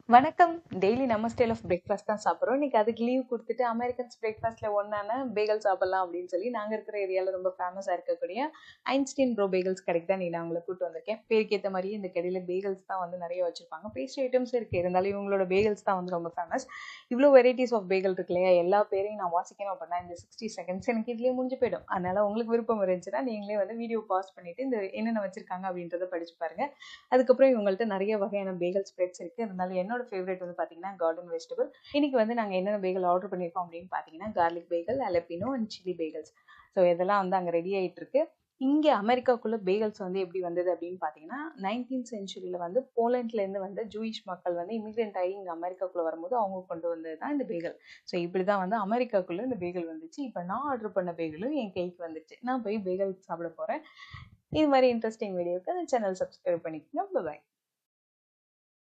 வணக்கம். டெய்லி நம்ம style of breakfast தான் சாப்பிட்றோம். இன்னைக்கு அதுக்கு லீவ் குடுத்துட்டு அமெரிக்கன்ஸ் பிரேக்ஃபாஸ்ட்ல ஒண்ணான பேகல் சாப்பிடலாம் அப்படின்னு சொல்லி நாங்க இருக்கிற ஏரியால ரொம்ப ஃபேமஸா இருக்கக்கூடிய ஐன்ஸ்டீன் ப்ரோ பேகல்ஸ் கடைக்கு தான் நான் உங்களை கூட்டு வந்திருக்கேன். பேருக்கு ஏத்த மாதிரியே இந்த கடையில பேகல்ஸ் தான் வந்து நிறைய வச்சிருப்பாங்க. பேஸ்ட்ரி ஐட்டம்ஸ் இருக்கு. இருந்தாலும் இவங்களோட பேகல்ஸ் தான் வந்து ரொம்ப ஃபேமஸ். இவ்வளோ வெரைட்டிஸ் ஆஃப் பேகல் இருக்கு இல்லையா? எல்லா பேரையும் நான் வாசிக்கணும் அப்படின்னா இந்த 60 செகண்ட்ஸ் எனக்கு இதுலயே முடிஞ்சு போயிடும். அதனால உங்களுக்கு விருப்பம் இருந்துச்சுன்னா நீங்களே வந்து வீடியோ பாஸ் பண்ணிட்டு இந்த என்னென்ன வச்சிருக்காங்க அப்படின்றத படிச்சு பாருங்க. அதுக்கப்புறம் இவங்கள்ட்ட நிறைய வகையான பேகல் ஸ்ப்ரெட்ஸ் இருக்கு. இருந்தாலும் என்னோட ஃபேவரட் வந்து பாத்தீங்கன்னா கார்டன் வெஜிடபிள். இன்னைக்கு வந்து நாங்க என்னென்ன பேகல் ஆர்டர் பண்ணியிருக்கோம் அப்படின்னு பாத்தீங்கன்னா garlic bagel, jalapeno and chilli bagels. So இதெல்லாம் வந்து அங்கே ரெடி ஆயிட்டு இருக்கு. இங்கே அமெரிக்காக்குள்ள பேகல்ஸ் வந்து எப்படி வந்தது அப்படின்னு பார்த்தீங்கன்னா 19th சென்ச்சுரியில் வந்து போலண்ட்லேருந்து வந்து ஜூயிஷ் மக்கள் வந்து இமிகிரண்ட் ஆகி இங்கே அமெரிக்காக்குள்ளே வரும்போது அவங்க கொண்டு வந்தது தான் இந்த பேகல். ஸோ இப்படி தான் வந்து அமெரிக்காக்குள்ளே இந்த பேகல் வந்துச்சு. இப்போ நான் ஆர்டர் பண்ண பேகலும் என் கைக்கு வந்துச்சு. நான் போய் பேகல் சாப்பிட போகிறேன். இது மாதிரி இன்ட்ரெஸ்டிங் வீடியோக்கு அந்த சேனல் சப்ஸ்கிரைப் பண்ணிக்கோங்க. பாய்.